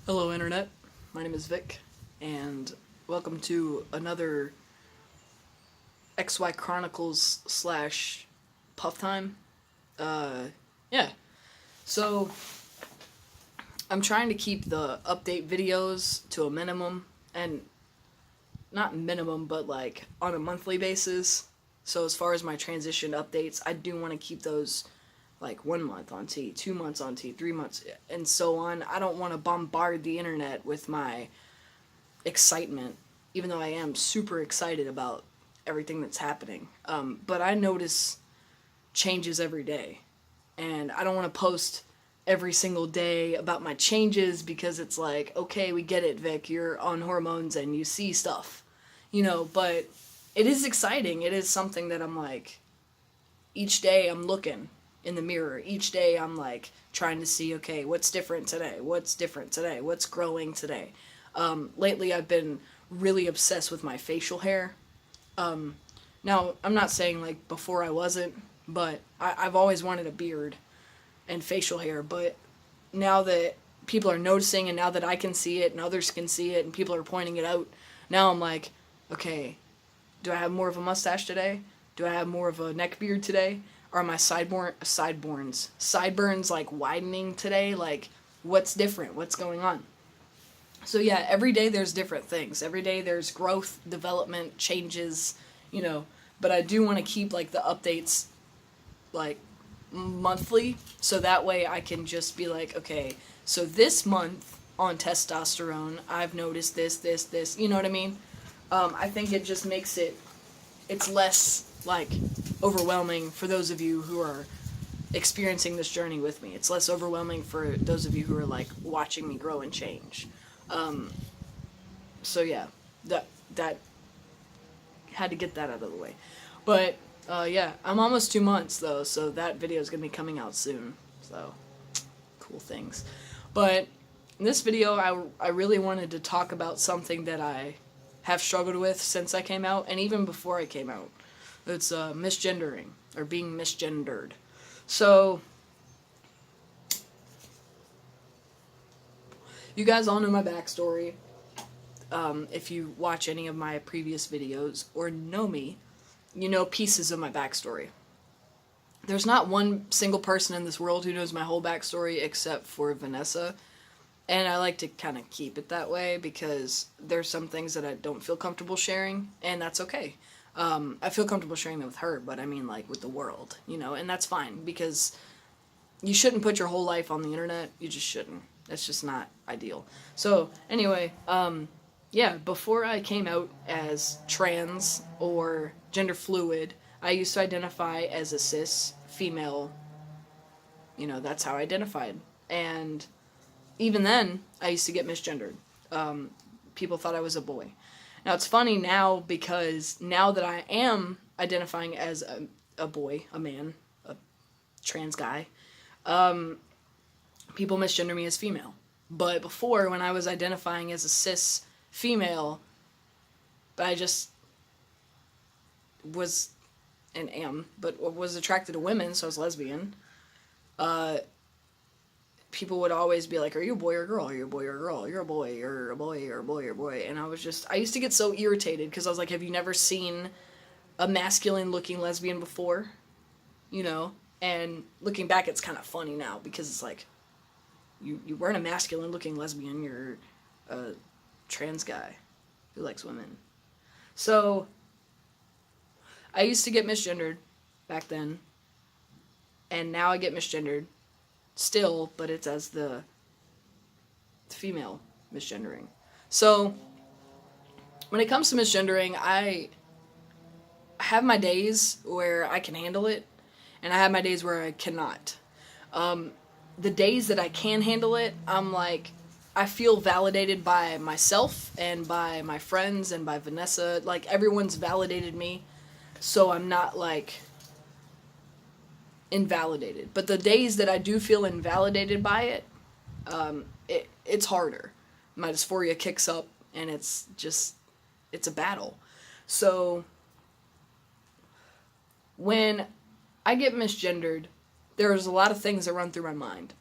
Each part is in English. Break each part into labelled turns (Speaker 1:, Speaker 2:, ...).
Speaker 1: Hello, Internet. My name is Vic, and welcome to another XY Chronicles slash Puff Time. Uh, yeah. So, I'm trying to keep the update videos to a minimum, and not minimum, but like on a monthly basis. So, as far as my transition updates, I do want to keep those like 1 month on T, 2 months on T, 3 months, and so on. I don't want to bombard the internet with my excitement, even though I am super excited about everything that's happening. But I notice changes every day, and I don't want to post every single day about my changes because it's like, okay, we get it, Vic, you're on hormones and you see stuff, but it is exciting. It is something that I'm like, each day I'm looking in the mirror. Each day I'm like trying to see, okay, what's different today? What's different today? What's growing today? Lately I've been really obsessed with my facial hair. Now, I'm not saying like before I wasn't, but I've always wanted a beard and facial hair, but now that people are noticing and now that I can see it and others can see it and people are pointing it out, now I'm like, okay, do I have more of a mustache today? Do I have more of a neck beard today? Are my sideburns like widening today? Like, what's different? What's going on? So yeah, every day there's different things. Every day there's growth, development, changes, you know. But I do want to keep like the updates like monthly, so that way I can just be like, okay, so this month on testosterone, I've noticed this. You know what I mean? I think it just makes it's less like overwhelming for those of you who are experiencing this journey with me. It's less overwhelming for those of you who are like watching me grow and change. So yeah, that had to get that out of the way. But yeah, I'm almost 2 months though, so that video is gonna be coming out soon. So cool things. But in this video, I really wanted to talk about something that I have struggled with since I came out, and even before I came out. It's misgendering, or being misgendered. So, you guys all know my backstory. If you watch any of my previous videos or know me, you know pieces of my backstory. There's not one single person in this world who knows my whole backstory except for Vanessa. And I like to kind of keep it that way because there's some things that I don't feel comfortable sharing, and that's okay. I feel comfortable sharing them with her, but I mean, like, with the world, and that's fine because you shouldn't put your whole life on the internet. You just shouldn't. That's just not ideal. So, anyway, yeah, before I came out as trans or gender fluid, I used to identify as a cis female. That's how I identified. And even then, I used to get misgendered. People thought I was a boy. Now, it's funny now because now that I am identifying as a boy, a man, a trans guy, people misgender me as female. But before, when I was identifying as a cis female, I just was and am, but was attracted to women, so I was lesbian. People would always be like, are you a boy or a girl? Are you a boy or a girl? You're a boy, you're a boy, you're a boy, you're a boy. And I used to get so irritated because I was like, have you never seen a masculine looking lesbian before? And looking back, it's kind of funny now because it's like, you weren't a masculine looking lesbian, you're a trans guy who likes women. So, I used to get misgendered back then, and now I get misgendered still, but it's as the female misgendering. So, when it comes to misgendering, I have my days where I can handle it, and I have my days where I cannot. The days that I can handle it, I'm like, I feel validated by myself and by my friends and by Vanessa. Like, everyone's validated me, so I'm not like invalidated. But the days that I do feel invalidated by it, it's harder. My dysphoria kicks up, and it's a battle. So when I get misgendered, there's a lot of things that run through my mind.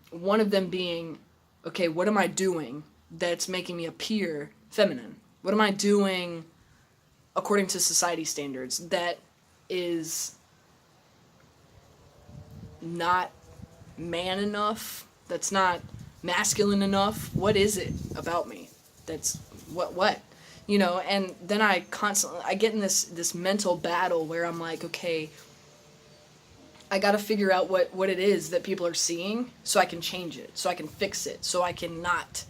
Speaker 1: One of them being, okay, what am I doing that's making me appear feminine? What am I doing according to society standards that is not man enough, that's not masculine enough? What is it about me that's what you know? And then I get in this mental battle where I'm like, okay, I gotta figure out what it is that people are seeing so I can change it, so I can fix it, so I can not,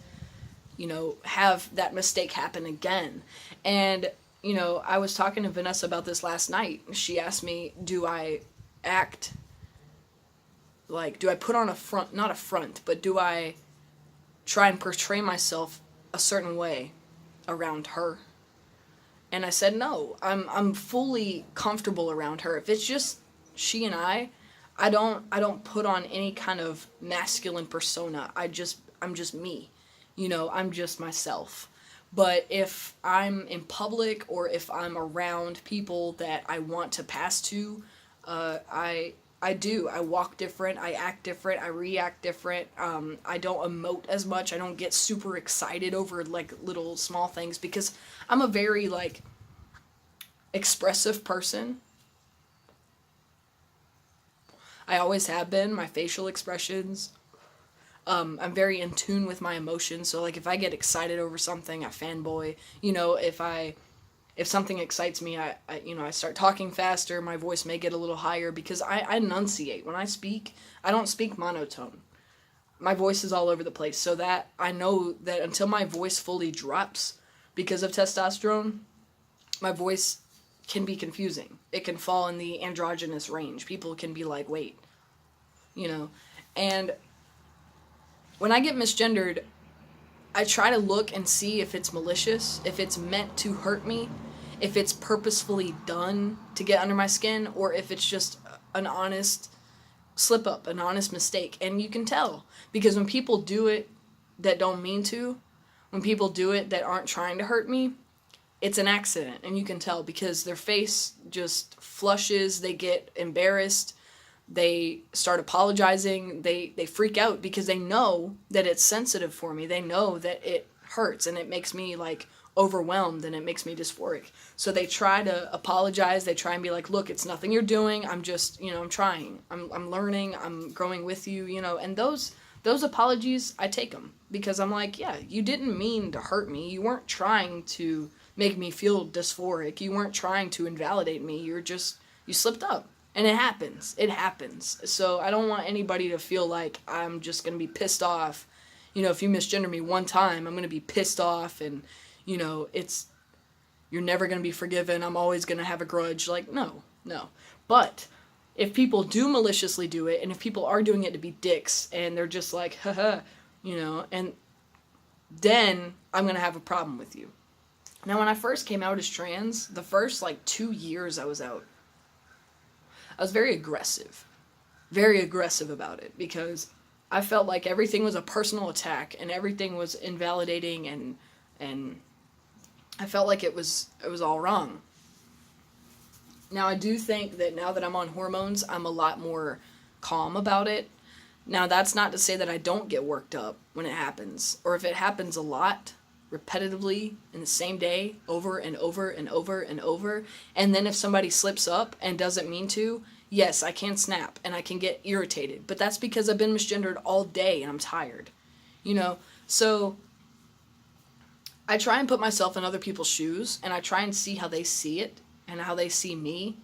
Speaker 1: have that mistake happen again. And, I was talking to Vanessa about this last night. She asked me, do I act like, do I put on a front, not a front, but do I try and portray myself a certain way around her? And I said, no, I'm fully comfortable around her. If it's just she and I don't put on any kind of masculine persona. I'm just me. I'm just myself. But if I'm in public or if I'm around people that I want to pass to, I do. I walk different. I act different. I react different. I don't emote as much. I don't get super excited over like little small things because I'm a very like expressive person. I always have been. My facial expressions. I'm very in tune with my emotions. So like if I get excited over something, I fanboy. If something excites me, I start talking faster. My voice may get a little higher because I enunciate. When I speak, I don't speak monotone. My voice is all over the place. So that I know that until my voice fully drops because of testosterone, my voice can be confusing. It can fall in the androgynous range. People can be like, wait, and when I get misgendered, I try to look and see if it's malicious, if it's meant to hurt me, if it's purposefully done to get under my skin, or if it's just an honest slip up, an honest mistake. And you can tell because when people do it that don't mean to, when people do it that aren't trying to hurt me, it's an accident. And you can tell because their face just flushes, they get embarrassed, they start apologizing, they freak out because they know that it's sensitive for me. They know that it hurts and it makes me like overwhelmed and it makes me dysphoric. So they try to apologize, they try and be like, look, it's nothing you're doing, I'm just, I'm trying, I'm learning, I'm growing with you, and those apologies, I take them because I'm like, yeah, you didn't mean to hurt me, you weren't trying to make me feel dysphoric, you weren't trying to invalidate me, you slipped up. And it happens. So I don't want anybody to feel like I'm just going to be pissed off. If you misgender me one time, I'm going to be pissed off and, you're never going to be forgiven. I'm always going to have a grudge. Like, no. But if people do maliciously do it and if people are doing it to be dicks and they're just like, haha, and then I'm going to have a problem with you. Now, when I first came out as trans, the first 2 years I was out, I was very aggressive about it because I felt like everything was a personal attack and everything was invalidating and I felt like it was all wrong. Now I do think that now that I'm on hormones, I'm a lot more calm about it. Now that's not to say that I don't get worked up when it happens or if it happens a lot, repetitively in the same day over and over and over and over, and then if somebody slips up and doesn't mean to, yes, I can snap and I can get irritated, but that's because I've been misgendered all day and I'm tired, so I try and put myself in other people's shoes and I try and see how they see it and how they see me,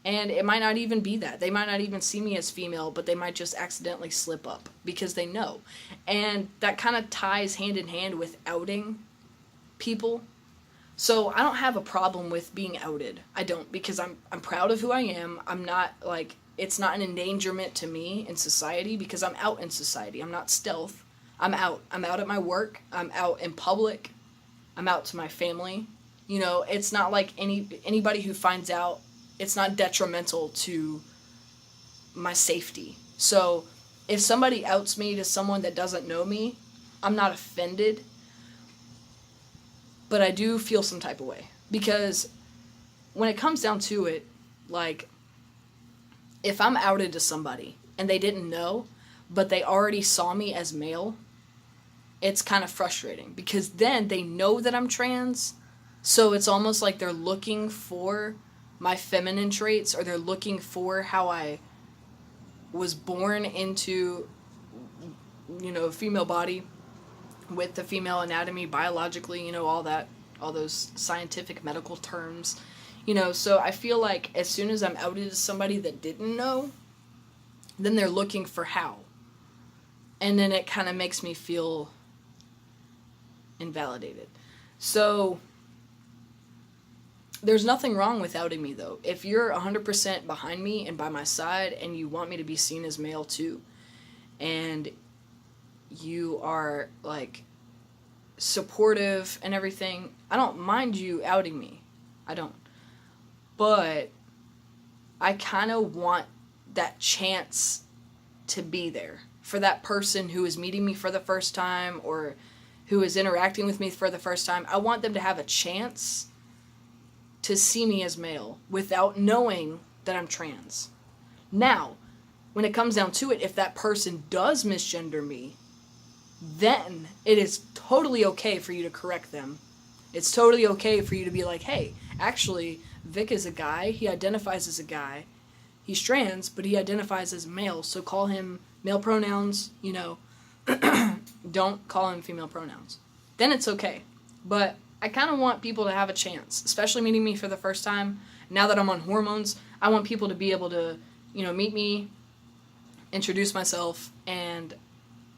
Speaker 1: and it might not even be that. They might not even see me as female, but they might just accidentally slip up because they know, and that kind of ties hand in hand with outing people. So I don't have a problem with being outed. I don't, because I'm proud of who I am. I'm not it's not an endangerment to me in society because I'm out in society. I'm not stealth. I'm out. I'm out at my work. I'm out in public. I'm out to my family. It's not like anybody who finds out, it's not detrimental to my safety. So if somebody outs me to someone that doesn't know me, I'm not offended. But I do feel some type of way. Because when it comes down to it, if I'm outed to somebody and they didn't know, but they already saw me as male, it's kind of frustrating because then they know that I'm trans, so it's almost like they're looking for my feminine traits, or they're looking for how I was born into, a female body with the female anatomy biologically, all that, all those scientific medical terms, so I feel like as soon as I'm outed as somebody that didn't know, then they're looking for how. And then it kind of makes me feel invalidated. So there's nothing wrong with outing me, though. If you're 100% behind me and by my side and you want me to be seen as male too, and you are like supportive and everything, I don't mind you outing me. I don't. But I kind of want that chance to be there for that person who is meeting me for the first time or who is interacting with me for the first time. I want them to have a chance to see me as male without knowing that I'm trans. Now, when it comes down to it, if that person does misgender me, then it is totally okay for you to correct them. It's totally okay for you to be like, hey, actually, Vic is a guy. He identifies as a guy. He's trans, but he identifies as male, so call him male pronouns, Don't call him female pronouns. Then it's okay. But I kind of want people to have a chance, especially meeting me for the first time. Now that I'm on hormones, I want people to be able to, meet me, introduce myself, and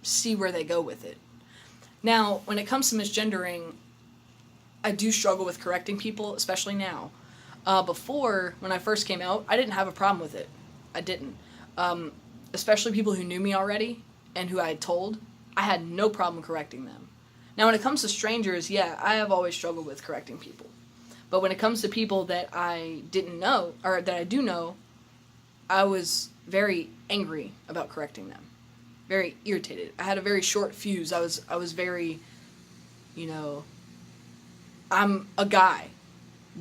Speaker 1: see where they go with it. Now, when it comes to misgendering, I do struggle with correcting people, especially now. Before, when I first came out, I didn't have a problem with it. I didn't. Especially people who knew me already and who I had told, I had no problem correcting them. Now, when it comes to strangers, yeah, I have always struggled with correcting people. But when it comes to people that I didn't know, or that I do know, I was very angry about correcting them. Very irritated. I had a very short fuse. I was very, I'm a guy.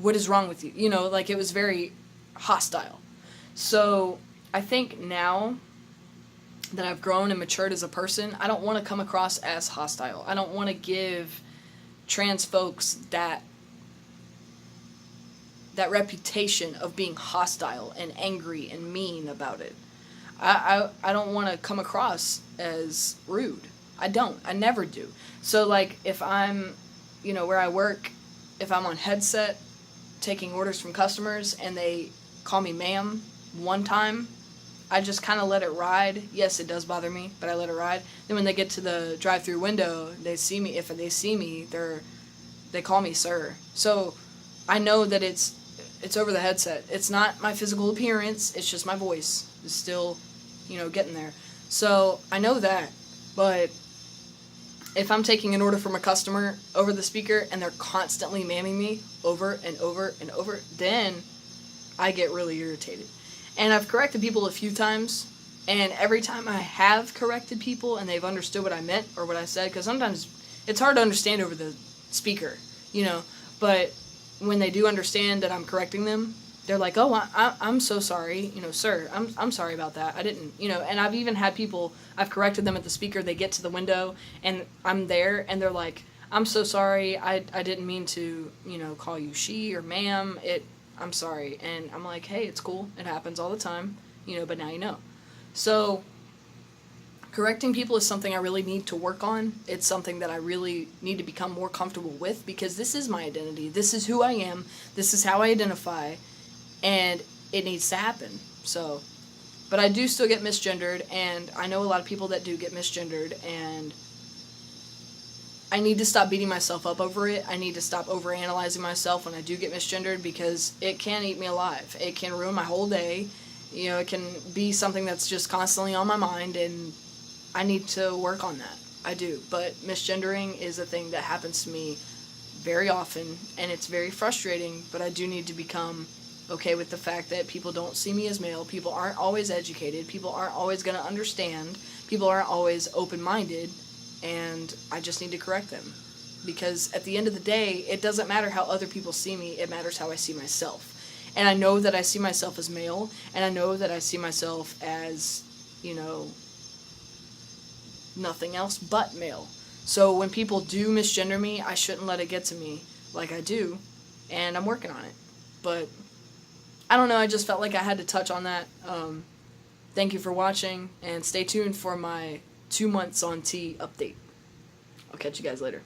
Speaker 1: What is wrong with you? It was very hostile. So I think now that I've grown and matured as a person, I don't want to come across as hostile. I don't want to give trans folks that reputation of being hostile and angry and mean about it. I don't want to come across as rude. I don't. I never do. So, if I'm, where I work, if I'm on headset taking orders from customers and they call me ma'am one time, I just kind of let it ride. Yes, it does bother me, but I let it ride. Then when they get to the drive-through window, they see me. If they see me, they call me sir. So I know that it's over the headset. It's not my physical appearance. It's just my voice is still, getting there. So I know that. But if I'm taking an order from a customer over the speaker and they're constantly mamming me over and over and over, then I get really irritated. And I've corrected people a few times, and every time I have corrected people and they've understood what I meant or what I said, because sometimes it's hard to understand over the speaker, but when they do understand that I'm correcting them, they're like, oh, I'm so sorry, sir, I'm sorry about that. I didn't, and I've even had people, I've corrected them at the speaker, they get to the window, and I'm there, and they're like, I'm so sorry, I didn't mean to, call you she or ma'am, I'm sorry. And I'm like, hey, it's cool, it happens all the time, but now you know. So correcting people is something I really need to work on. It's something that I really need to become more comfortable with, because this is my identity, this is who I am, this is how I identify, and it needs to happen. So, but I do still get misgendered, and I know a lot of people that do get misgendered, and I need to stop beating myself up over it. I need to stop overanalyzing myself when I do get misgendered, because it can eat me alive. It can ruin my whole day. It can be something that's just constantly on my mind, and I need to work on that. I do. But misgendering is a thing that happens to me very often, and it's very frustrating, but I do need to become okay with the fact that people don't see me as male. People aren't always educated. People aren't always going to understand. People aren't always open-minded. And I just need to correct them. Because at the end of the day, it doesn't matter how other people see me, it matters how I see myself. And I know that I see myself as male, and I know that I see myself as, nothing else but male. So when people do misgender me, I shouldn't let it get to me like I do, and I'm working on it. But I don't know, I just felt like I had to touch on that. Thank you for watching, and stay tuned for my 2 months on T update. I'll catch you guys later.